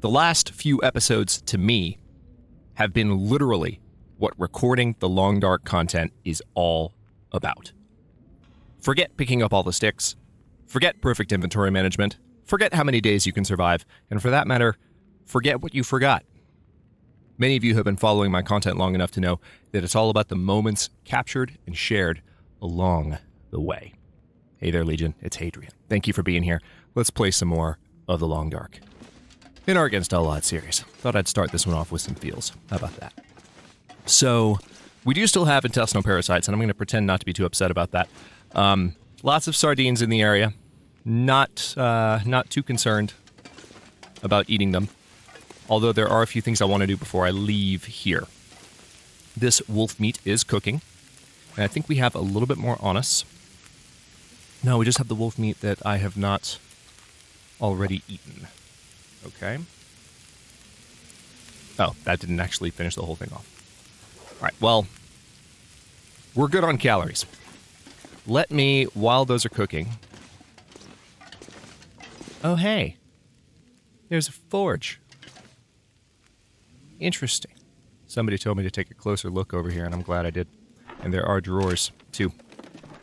The last few episodes, to me, have been literally what recording the Long Dark content is all about. Forget picking up all the sticks. Forget perfect inventory management. Forget how many days you can survive. And for that matter, forget what you forgot. Many of you have been following my content long enough to know that it's all about the moments captured and shared along the way. Hey there, Legion. It's Hadrian. Thank you for being here. Let's play some more of the Long Dark. In our Against All Odds series. Thought I'd start this one off with some feels. How about that? So, we do still have intestinal parasites, and I'm going to pretend not to be too upset about that. Lots of sardines in the area. Not too concerned about eating them. Although there are a few things I want to do before I leave here. This wolf meat is cooking. And I think we have a little bit more on us. No, we just have the wolf meat that I have not already eaten. Okay. Oh, that didn't actually finish the whole thing off. Alright, well, we're good on calories. Let me, while those are cooking... Oh, hey. There's a forge. Interesting. Somebody told me to take a closer look over here, and I'm glad I did. And there are drawers, too.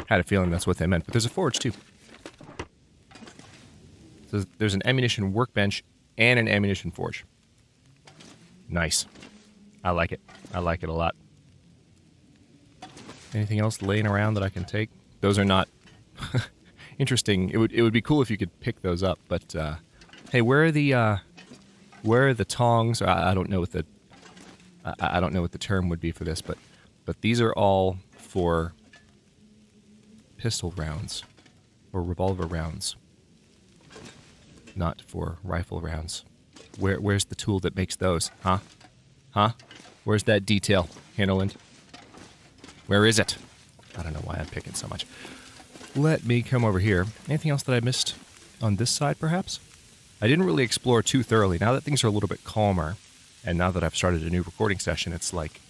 Had a feeling that's what they meant, but there's a forge, too. So there's an ammunition workbench and an ammunition forge. Nice. I like it. I like it a lot. Anything else laying around that I can take? Those are not... Interesting. It would be cool if you could pick those up, but hey, where are the tongs? I don't know what the I don't know what the term would be for this, but these are all for pistol rounds or revolver rounds, not for rifle rounds. Where's the tool that makes those? Huh? Where's that detail, Hinterland? Where is it? I don't know why I'm picking so much. Let me come over here. Anything else that I missed on this side, perhaps? I didn't really explore too thoroughly. Now that things are a little bit calmer, and now that I've started a new recording session, it's like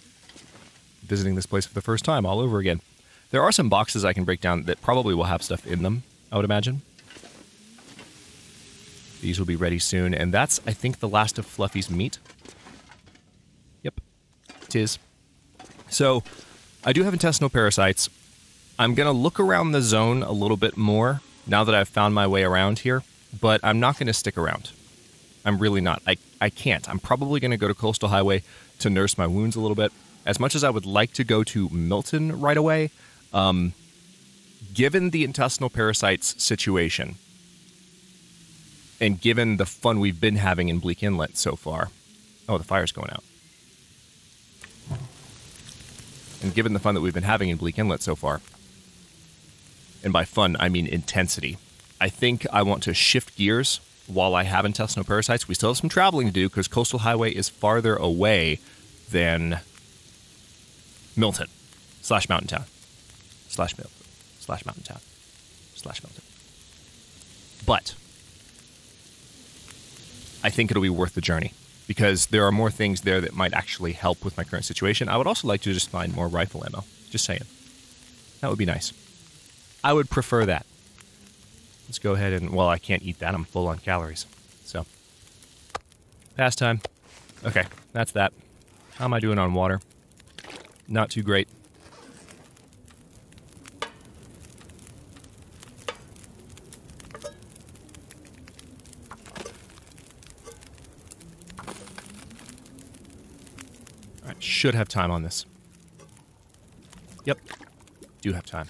visiting this place for the first time all over again. There are some boxes I can break down that probably will have stuff in them, I would imagine. These will be ready soon, and that's, I think, the last of Fluffy's meat. Yep, it is. So, I do have intestinal parasites. I'm going to look around the zone a little bit more now that I've found my way around here, but I'm not going to stick around. I'm really not. I can't. I'm probably going to go to Coastal Highway to nurse my wounds a little bit. As much as I would like to go to Milton right away, given the intestinal parasites situation, and given the fun we've been having in Bleak Inlet so far... Oh, the fire's going out. And given the fun that we've been having in Bleak Inlet so far, and by fun, I mean intensity, I think I want to shift gears while I have intestinal parasites. We still have some traveling to do because Coastal Highway is farther away than Milton / Mountain Town / Milton / Mountain Town / Milton. But I think it'll be worth the journey because there are more things there that might actually help with my current situation. I would also like to just find more rifle ammo. Just saying. That would be nice. I would prefer that. Let's go ahead and... Well, I can't eat that. I'm full on calories. So. Pastime. Okay, that's that. How am I doing on water? Not too great. Alright, should have time on this. Yep. Do have time.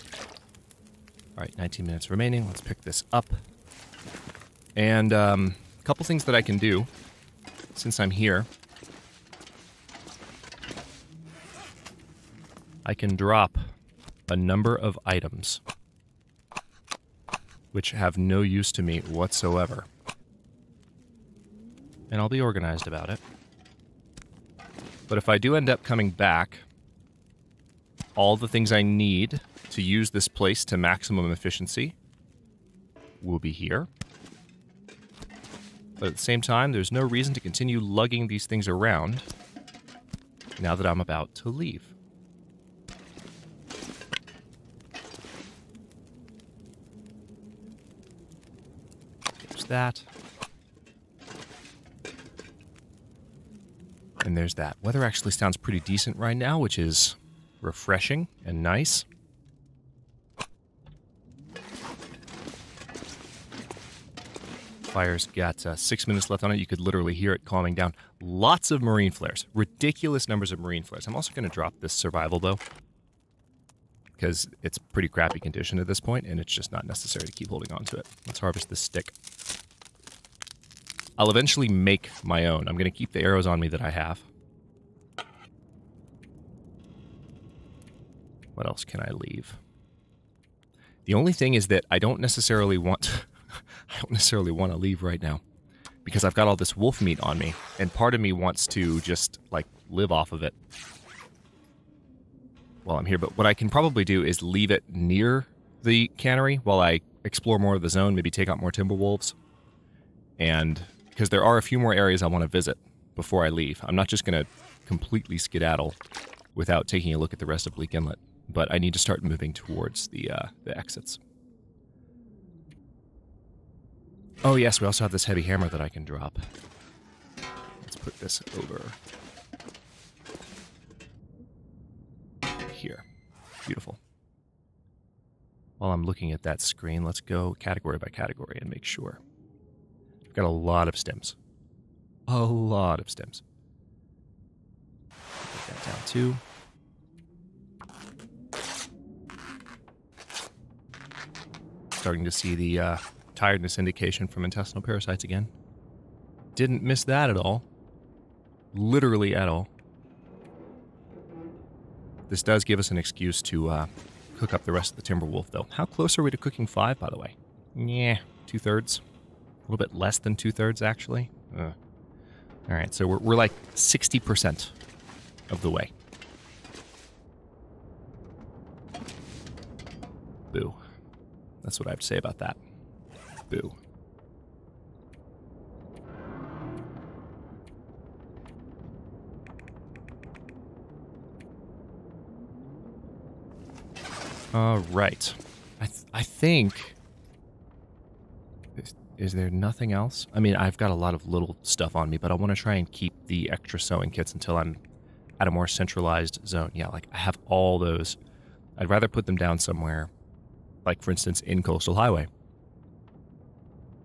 Alright, 19 minutes remaining. Let's pick this up. And a couple things that I can do since I'm here. I can drop a number of items which have no use to me whatsoever. And I'll be organized about it. But if I do end up coming back, all the things I need to use this place to maximum efficiency will be here. But at the same time, there's no reason to continue lugging these things around now that I'm about to leave. There's that. And there's that. Weather actually sounds pretty decent right now, which is refreshing and nice. Fire's got 6 minutes left on it. You could literally hear it calming down. Lots of marine flares. Ridiculous numbers of marine flares. I'm also going to drop this survival, though, because it's pretty crappy condition at this point, and it's just not necessary to keep holding on to it. Let's harvest this stick. I'll eventually make my own. I'm going to keep the arrows on me that I have. What else can I leave? The only thing is that I don't necessarily want... I don't necessarily want to leave right now, because I've got all this wolf meat on me, and part of me wants to just, like, live off of it while I'm here. But what I can probably do is leave it near the cannery while I explore more of the zone, maybe take out more timber wolves. And because there are a few more areas I want to visit before I leave. I'm not just going to completely skedaddle without taking a look at the rest of Bleak Inlet, but I need to start moving towards the exits. Oh yes, we also have this heavy hammer that I can drop. Let's put this over here. Beautiful. While I'm looking at that screen, let's go category by category and make sure. We've got a lot of stems. A lot of stems. Put that down too. Starting to see the tiredness indication from intestinal parasites again. Didn't miss that at all. Literally at all. This does give us an excuse to cook up the rest of the timber wolf, though. How close are we to cooking 5, by the way? Yeah, 2/3. A little bit less than 2/3, actually. All right, so we're like 60% of the way. Boo. That's what I have to say about that. Boo. All right. I think... Is there nothing else? I mean, I've got a lot of little stuff on me, but I want to try and keep the extra sewing kits until I'm at a more centralized zone. Yeah, like, I have all those. I'd rather put them down somewhere, like, for instance, in Coastal Highway.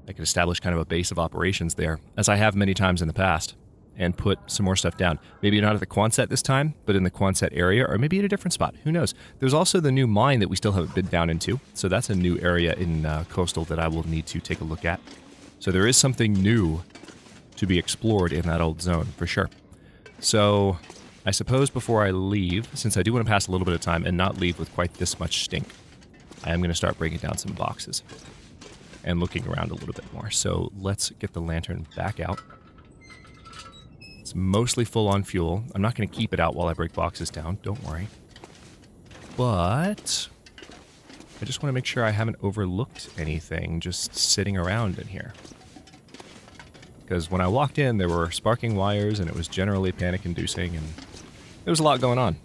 I could establish kind of a base of operations there, as I have many times in the past, and put some more stuff down. Maybe not at the Quonset this time, but in the Quonset area, or maybe at a different spot. Who knows? There's also the new mine that we still haven't been down into, so that's a new area in Coastal that I will need to take a look at. So there is something new to be explored in that old zone, for sure. So I suppose before I leave, since I do want to pass a little bit of time and not leave with quite this much stink, I am going to start breaking down some boxes and looking around a little bit more. So let's get the lantern back out. It's mostly full on fuel. I'm not going to keep it out while I break boxes down, don't worry. But I just want to make sure I haven't overlooked anything just sitting around in here. Because when I walked in, there were sparking wires, and it was generally panic-inducing, and there was a lot going on.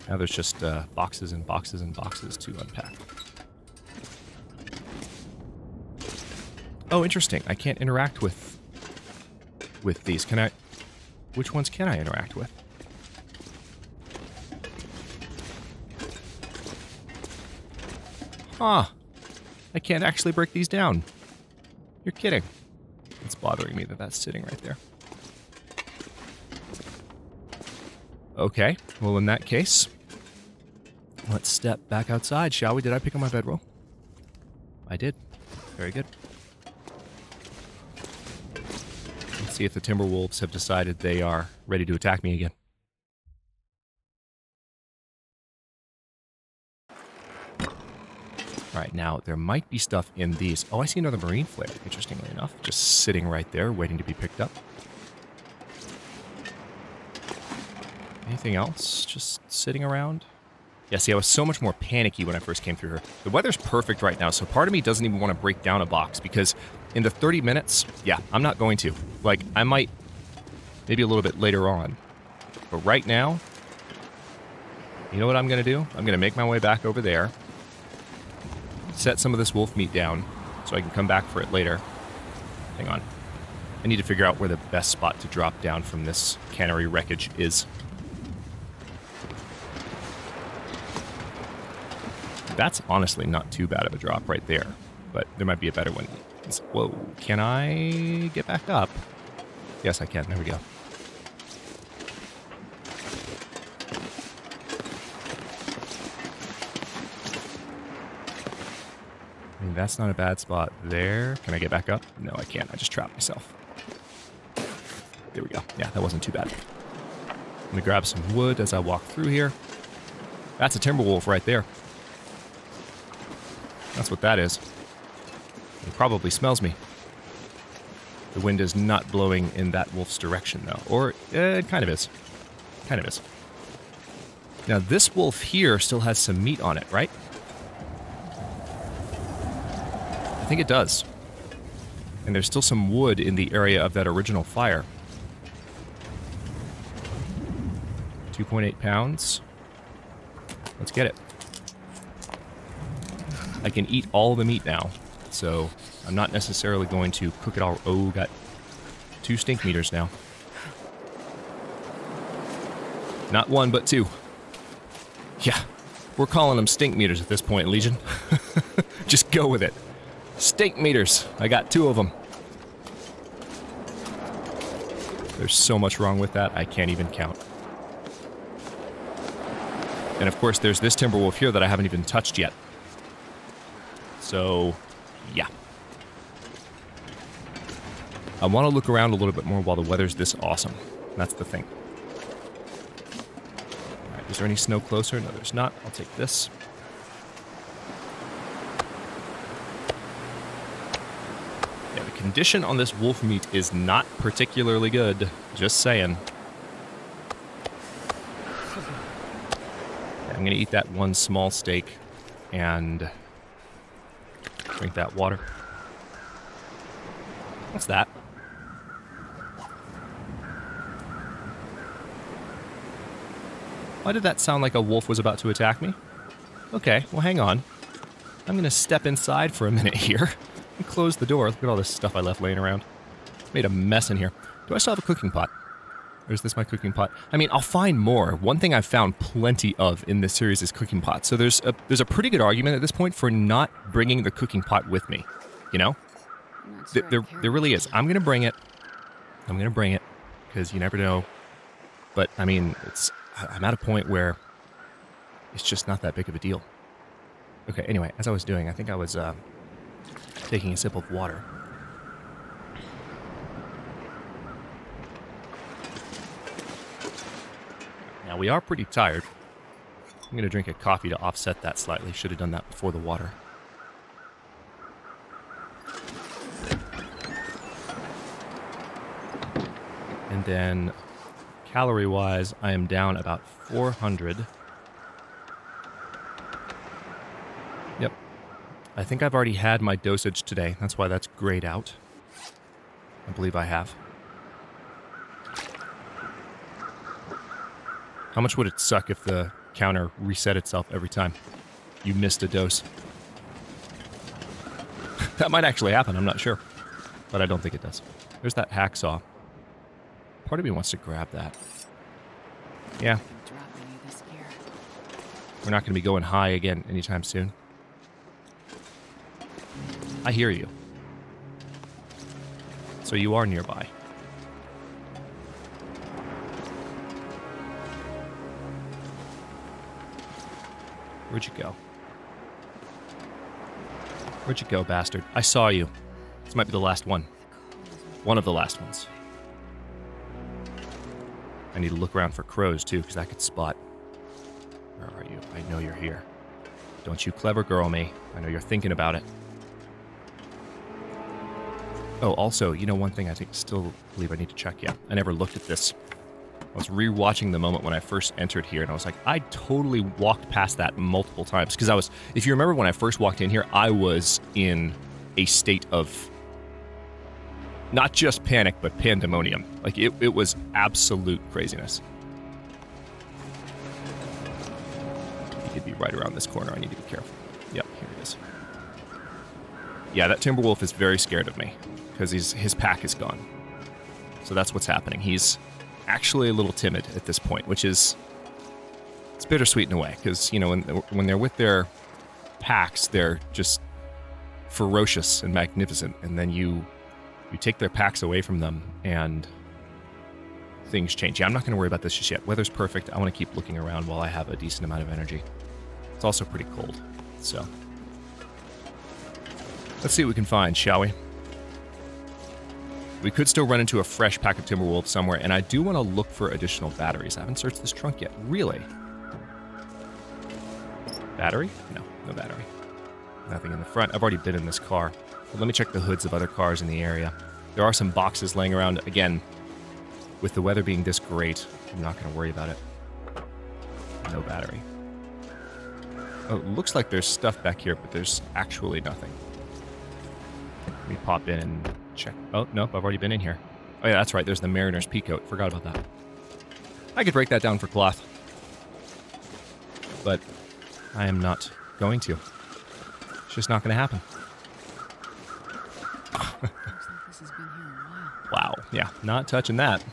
Now there's just boxes and boxes and boxes to unpack. Oh, interesting. I can't interact with these. Can I? Which ones can I interact with? Huh. I can't actually break these down. You're kidding. It's bothering me that that's sitting right there. Okay. Well, in that case, let's step back outside, shall we? Did I pick up my bedroll? I did. Very good. Let's see if the Timberwolves have decided they are ready to attack me again. Alright, now there might be stuff in these. Oh, I see another marine flare, interestingly enough. Just sitting right there, waiting to be picked up. Anything else? Just sitting around? Yeah, see, I was so much more panicky when I first came through here. The weather's perfect right now, so part of me doesn't even want to break down a box, because in the 30 minutes, yeah, I'm not going to. Like, I might, maybe a little bit later on. But right now, you know what I'm going to do? I'm going to make my way back over there, set some of this wolf meat down, so I can come back for it later. Hang on. I need to figure out where the best spot to drop down from this cannery wreckage is. That's honestly not too bad of a drop right there, but there might be a better one. Whoa, can I get back up? Yes, I can. There we go. I mean, that's not a bad spot there. Can I get back up? No, I can't. I just trapped myself. There we go. Yeah, that wasn't too bad. I'm going to grab some wood as I walk through here. That's a timber wolf right there. That's what that is. It probably smells me. The wind is not blowing in that wolf's direction, though. Or, it kind of is. Kind of is. Now, this wolf here still has some meat on it, right? I think it does. And there's still some wood in the area of that original fire. 2.8 pounds. Let's get it. I can eat all the meat now, so I'm not necessarily going to cook it all. Oh, got 2 stink meters now. Not 1, but 2. Yeah, we're calling them stink meters at this point, Legion. Just go with it. Stink meters. I got 2 of them. There's so much wrong with that, I can't even count. And of course, there's this timber wolf here that I haven't even touched yet. So, yeah. I want to look around a little bit more while the weather's this awesome. That's the thing. Alright, is there any snow closer? No, there's not. I'll take this. Yeah, the condition on this wolf meat is not particularly good. Just saying. Yeah, I'm going to eat that 1 small steak and drink that water. What's that? Why did that sound like a wolf was about to attack me? Okay, well hang on. I'm gonna step inside for a minute here and close the door. Look at all this stuff I left laying around. Made a mess in here. Do I still have a cooking pot? Or is this my cooking pot? I mean, I'll find more. One thing I've found plenty of in this series is cooking pots. So there's a pretty good argument at this point for not bringing the cooking pot with me. You know? There really is. I'm going to bring it. I'm going to bring it. Because you never know. But, I mean, I'm at a point where it's just not that big of a deal. Okay, anyway, as I was doing, I think I was taking a sip of water. Now, we are pretty tired. I'm going to drink a coffee to offset that slightly. Should have done that before the water. And then, calorie-wise, I am down about 400. Yep. I think I've already had my dosage today. That's why that's grayed out. I believe I have. How much would it suck if the counter reset itself every time you missed a dose? That might actually happen, I'm not sure. But I don't think it does. There's that hacksaw. Part of me wants to grab that. Yeah. We're not going to be going high again anytime soon. I hear you. So you are nearby. Where'd you go? Where'd you go, bastard? I saw you. This might be the last one. One of the last ones. I need to look around for crows, too, because I could spot. Where are you? I know you're here. Don't you clever girl me. I know you're thinking about it. Oh, also, you know one thing I still believe I need to check. Yeah, I never looked at this. I was re-watching the moment when I first entered here, and I was like, I totally walked past that multiple times. Because if you remember when I first walked in here, I was in a state of not just panic, but pandemonium. Like, it was absolute craziness. He could be right around this corner. I need to be careful. Yep, here it is. Yeah, that Timberwolf is very scared of me, because his pack is gone. So that's what's happening. He's actually a little timid at this point, which is... It's bittersweet in a way, because, you know, when they're with their packs, they're just ferocious and magnificent, and then you take their packs away from them, and things change. Yeah, I'm not going to worry about this just yet. Weather's perfect. I want to keep looking around while I have a decent amount of energy. It's also pretty cold, so... Let's see what we can find, shall we? We could still run into a fresh pack of Timberwolves somewhere, and I do want to look for additional batteries. I haven't searched this trunk yet. Really? Battery? No, no battery. Nothing in the front. I've already been in this car. But let me check the hoods of other cars in the area. There are some boxes laying around. Again, with the weather being this great, I'm not going to worry about it. No battery. Oh, it looks like there's stuff back here, but there's actually nothing. Let me pop in and check. Oh, nope, I've already been in here. Oh yeah, that's right, there's the Mariner's Peacoat. Forgot about that. I could break that down for cloth. But I am not going to. It's just not going to happen. Wow, yeah, not touching that.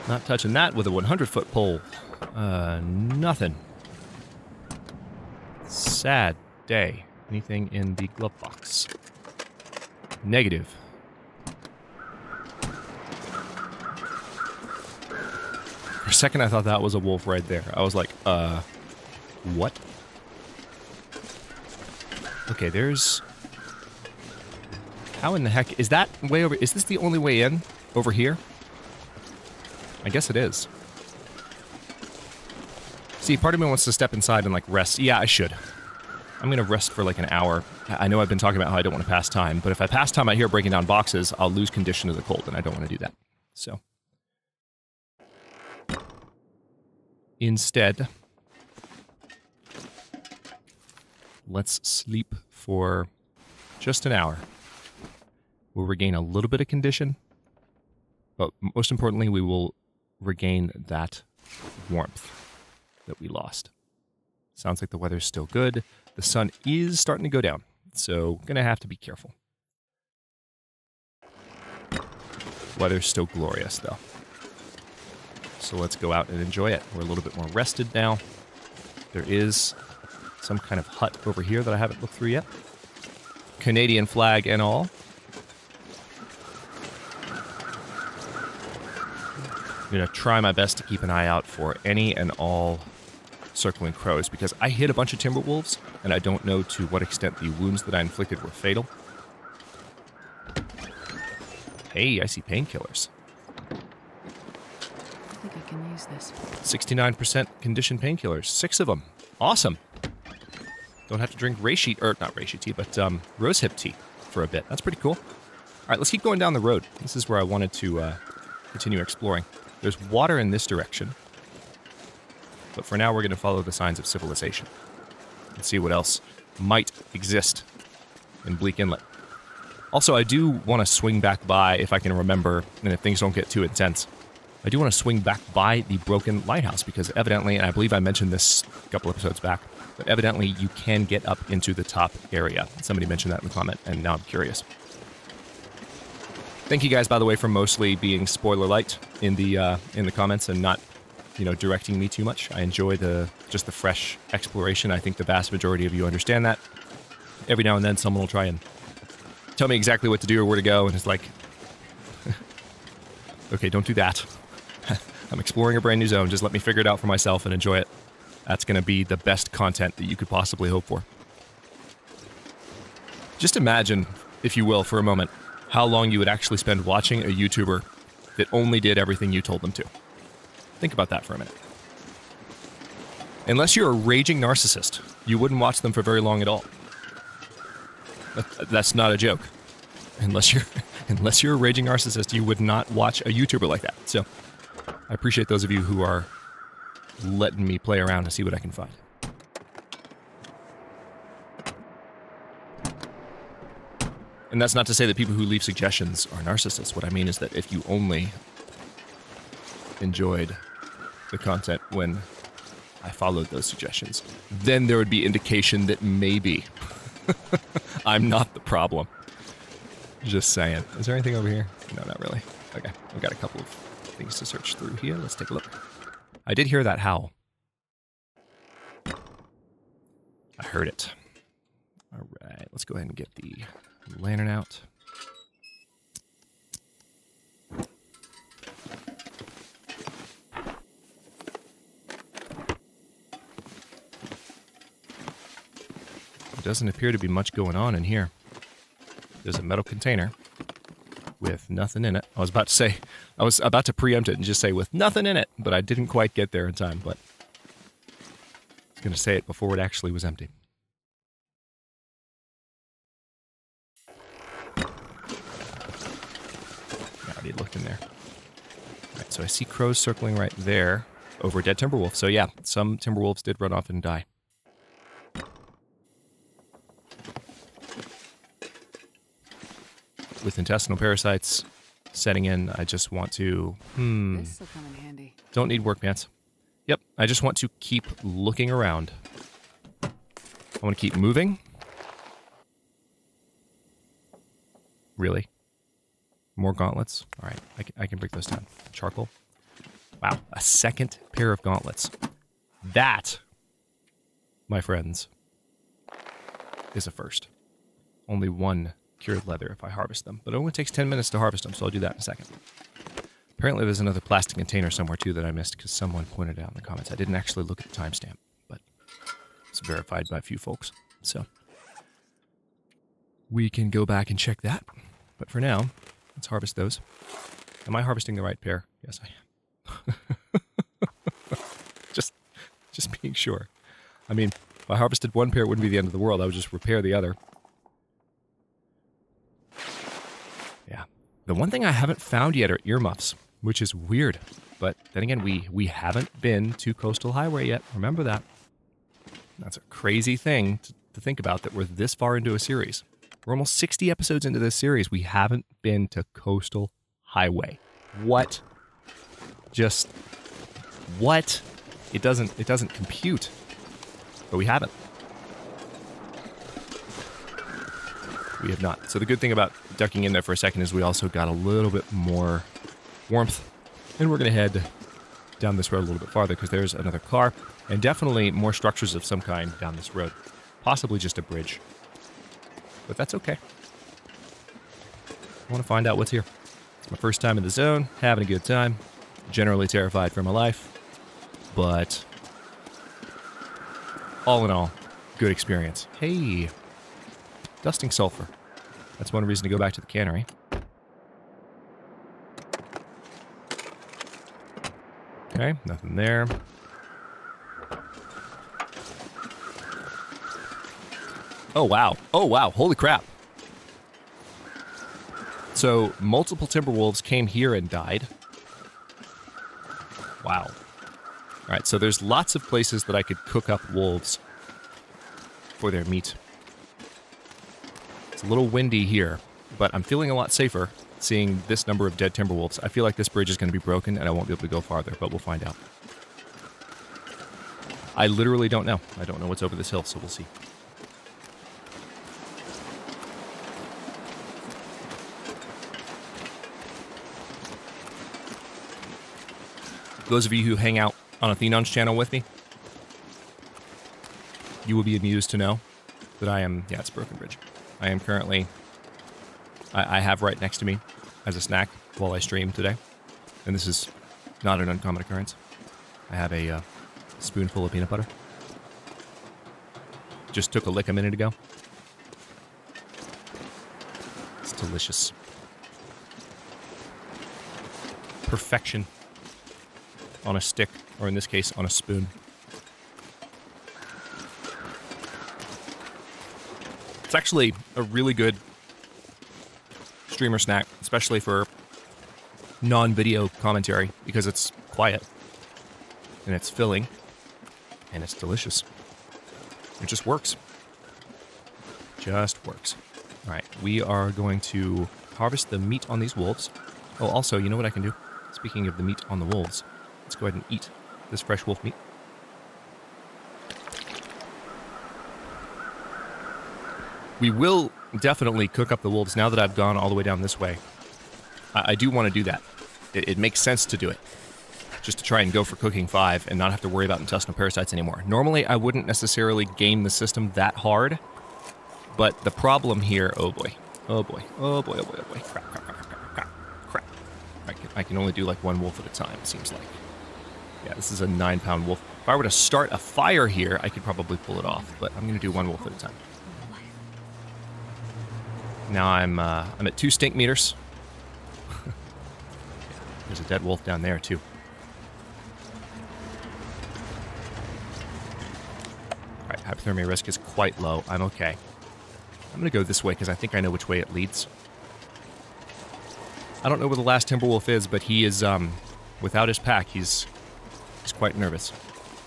Not touching that with a 100-foot pole. Nothing. Sad day. Anything in the glove box? Negative. For a second, I thought that was a wolf right there. I was like, what? Okay, there's... How in the heck... Is that way over... Is this the only way in? Over here? I guess it is. See, part of me wants to step inside and, like, rest. Yeah, I should. I'm going to rest for, like, an hour. I know I've been talking about how I don't want to pass time, but if I pass time out here breaking down boxes, I'll lose condition of the cold, and I don't want to do that. So... Instead, let's sleep for just an hour. We'll regain a little bit of condition, but most importantly, we will regain that warmth that we lost. Sounds like the weather's still good. The sun is starting to go down, so gonna have to be careful. Weather's still glorious, though. So let's go out and enjoy it. We're a little bit more rested now. There is some kind of hut over here that I haven't looked through yet. Canadian flag and all. I'm going to try my best to keep an eye out for any and all circling crows, because I hit a bunch of timber wolves, and I don't know to what extent the wounds that I inflicted were fatal. Hey, I see painkillers. I think I can use this. 69% condition painkillers. 6 of them. Awesome. Don't have to drink reishi, or not reishi tea, but rosehip tea for a bit. That's pretty cool. All right, let's keep going down the road. This is where I wanted to continue exploring. There's water in this direction. But for now, we're going to follow the signs of civilization and see what else might exist in Bleak Inlet. Also, I do want to swing back by, if I can remember, and if things don't get too intense, I do want to swing back by the broken lighthouse, because evidently, and I believe I mentioned this a couple episodes back, but evidently you can get up into the top area. Somebody mentioned that in the comment, and now I'm curious. Thank you guys, by the way, for mostly being spoiler light in the comments and not, you know, directing me too much. I enjoy just the fresh exploration. I think the vast majority of you understand that. Every now and then, someone will try and tell me exactly what to do or where to go, and it's like, okay, don't do that. I'm exploring a brand new zone. Just let me figure it out for myself and enjoy it. That's going to be the best content that you could possibly hope for. Just imagine, if you will, for a moment, how long you would actually spend watching a YouTuber that only did everything you told them to. Think about that for a minute. Unless you're a raging narcissist, you wouldn't watch them for very long at all. That's not a joke. Unless you're a raging narcissist, you would not watch a YouTuber like that. So, I appreciate those of you who are letting me play around and see what I can find. And that's not to say that people who leave suggestions are narcissists. What I mean is that if you only enjoyed the content when I followed those suggestions, then there would be indication that maybe I'm not the problem. Just saying. Is there anything over here? No, not really. Okay, I've got a couple of things to search through here. Let's take a look. I did hear that howl. I heard it. All right, let's go ahead and get the lantern out. There doesn't appear to be much going on in here. There's a metal container with nothing in it. I was about to preempt it and just say with nothing in it, but I didn't quite get there in time, but I was going to say it before it actually was empty. I already looked in there. All right, so I see crows circling right there over a dead timber wolf. So yeah, some timber wolves did run off and die. With intestinal parasites setting in, I just want to... This will come in handy. Don't need work pants. Yep, I just want to keep looking around. I want to keep moving. Really? More gauntlets? All right, I can break those down. Charcoal. Wow, a second pair of gauntlets. That, my friends, is a first. Only one cured leather if I harvest them. But it only takes 10 minutes to harvest them, so I'll do that in a second. Apparently there's another plastic container somewhere too that I missed because someone pointed it out in the comments. I didn't actually look at the timestamp, but it's verified by a few folks. So we can go back and check that. But for now, let's harvest those. Am I harvesting the right pair? Yes, I am. just being sure. I mean, if I harvested one pair, it wouldn't be the end of the world. I would just repair the other. Yeah. The one thing I haven't found yet are earmuffs, which is weird. But then again, we haven't been to Coastal Highway yet. Remember that. That's a crazy thing to think about, that we're this far into a series. We're almost 60 episodes into this series. We haven't been to Coastal Highway. What? Just what? It doesn't compute. But we haven't. We have not. So the good thing about ducking in there for a second is we also got a little bit more warmth. And we're going to head down this road a little bit farther because there's another car and definitely more structures of some kind down this road. Possibly just a bridge. But that's okay. I want to find out what's here. It's my first time in the zone, having a good time. Generally terrified for my life. But all in all, good experience. Hey, dusting sulfur. That's one reason to go back to the cannery. Okay, nothing there. Oh, wow. Oh, wow. Holy crap. So, multiple timber wolves came here and died. Wow. All right, so there's lots of places that I could cook up wolves for their meat. It's a little windy here, but I'm feeling a lot safer seeing this number of dead timber wolves. I feel like this bridge is going to be broken and I won't be able to go farther, but we'll find out. I literally don't know. I don't know what's over this hill, so we'll see. Those of you who hang out on Athenon's channel with me, you will be amused to know that I am, yeah, it's a broken bridge. I am currently, I have right next to me as a snack while I stream today, and this is not an uncommon occurrence. I have a spoonful of peanut butter. Just took a lick a minute ago. It's delicious. Perfection. On a stick, or in this case, on a spoon. It's actually a really good streamer snack, especially for non-video commentary, because it's quiet, and it's filling, and it's delicious. It just works. Just works. All right, we are going to harvest the meat on these wolves. Oh, also, you know what I can do? Speaking of the meat on the wolves, let's go ahead and eat this fresh wolf meat. We will definitely cook up the wolves now that I've gone all the way down this way. I do want to do that. It makes sense to do it. Just to try and go for cooking 5 and not have to worry about intestinal parasites anymore. Normally, I wouldn't necessarily game the system that hard, but the problem here, oh boy, oh boy, oh boy, oh boy, oh boy, crap, crap, crap, crap, crap, crap. I can only do like 1 wolf at a time, it seems like. Yeah, this is a 9-pound wolf. If I were to start a fire here, I could probably pull it off, but I'm going to do 1 wolf at a time. Now I'm at 2 stink meters. There's a dead wolf down there too. Alright, hypothermia risk is quite low. I'm okay. I'm going to go this way because I think I know which way it leads. I don't know where the last Timberwolf is, but he is, without his pack, he's quite nervous.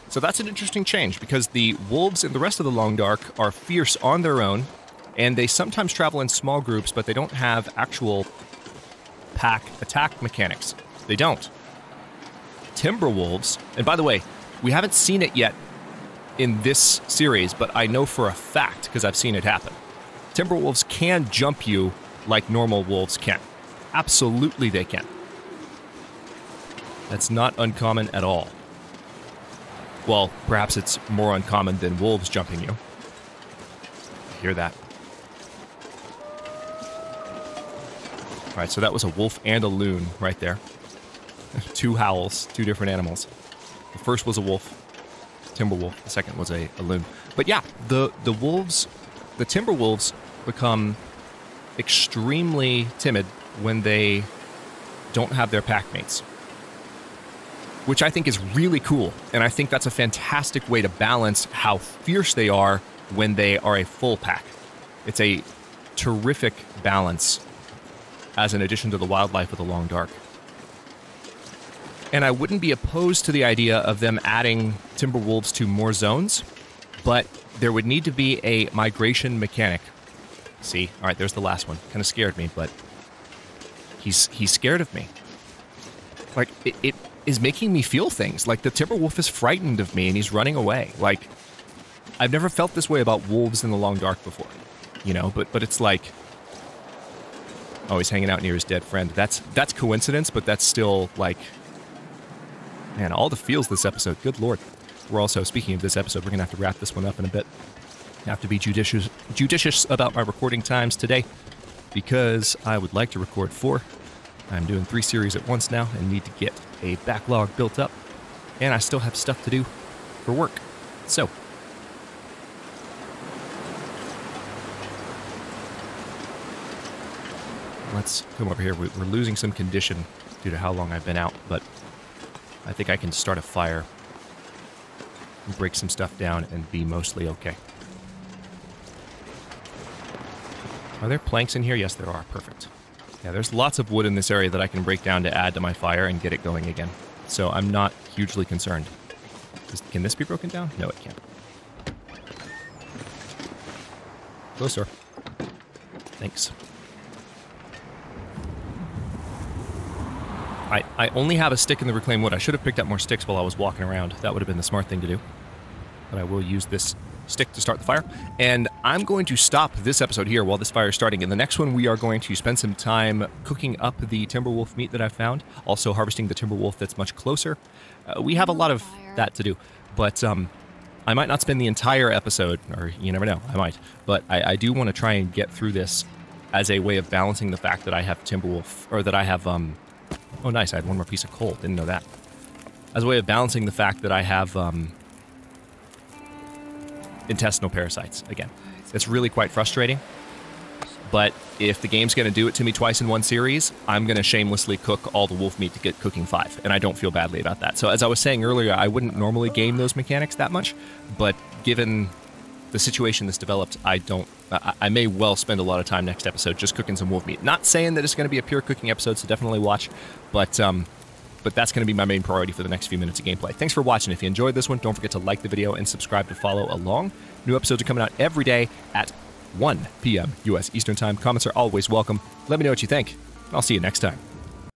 So that's an interesting change because the wolves in the rest of the Long Dark are fierce on their own, and they sometimes travel in small groups, but they don't have actual pack attack mechanics. They don't. Timberwolves, and by the way, we haven't seen it yet in this series, but I know for a fact, because I've seen it happen. Timberwolves can jump you like normal wolves can. Absolutely they can. That's not uncommon at all. Well, perhaps it's more uncommon than wolves jumping you. I hear that. Alright, so that was a wolf and a loon right there. 2 howls, 2 different animals. The first was a wolf, Timberwolf. The second was a loon. But yeah, the wolves, the Timberwolves become extremely timid when they don't have their pack mates, which I think is really cool. And I think that's a fantastic way to balance how fierce they are when they are a full pack. It's a terrific balance as an addition to the wildlife of the Long Dark. And I wouldn't be opposed to the idea of them adding Timberwolves to more zones, but there would need to be a migration mechanic. See? All right, there's the last one. Kind of scared me, but he's scared of me. Like, it is making me feel things. Like, the Timberwolf is frightened of me, and he's running away. Like, I've never felt this way about wolves in the Long Dark before. You know, but it's like, oh, he's hanging out near his dead friend. That's coincidence, but that's still, like, man, all the feels this episode. Good Lord. We're also, speaking of this episode, we're going to have to wrap this one up in a bit. I have to be judicious about my recording times today because I would like to record 4. I'm doing 3 series at once now and need to get a backlog built up. And I still have stuff to do for work. So, let's come over here. We're losing some condition due to how long I've been out, but I think I can start a fire, break some stuff down, and be mostly okay. Are there planks in here? Yes, there are. Perfect. Yeah, there's lots of wood in this area that I can break down to add to my fire and get it going again. So I'm not hugely concerned. Can this be broken down? No, it can't. Closer. Thanks. I only have a stick in the reclaimed wood. I should have picked up more sticks while I was walking around. That would have been the smart thing to do. But I will use this stick to start the fire. And I'm going to stop this episode here while this fire is starting. In the next one, we are going to spend some time cooking up the Timberwolf meat that I found. Also harvesting the Timberwolf that's much closer. We have a lot of that to do. But I might not spend the entire episode, or you never know, I might. But I do want to try and get through this as a way of balancing the fact that I have Timberwolf, or that I have... oh, nice, I had 1 more piece of coal. Didn't know that. As a way of balancing the fact that I have intestinal parasites, again. It's really quite frustrating. But if the game's going to do it to me twice in one series, I'm going to shamelessly cook all the wolf meat to get cooking 5. And I don't feel badly about that. So as I was saying earlier, I wouldn't normally game those mechanics that much. But given the situation that's developed, I may well spend a lot of time next episode just cooking some wolf meat. Not saying that it's going to be a pure cooking episode, so definitely watch. But that's going to be my main priority for the next few minutes of gameplay. Thanks for watching. If you enjoyed this one, don't forget to like the video and subscribe to follow along. New episodes are coming out every day at 1 p.m. U.S. Eastern Time. Comments are always welcome. Let me know what you think. I'll see you next time.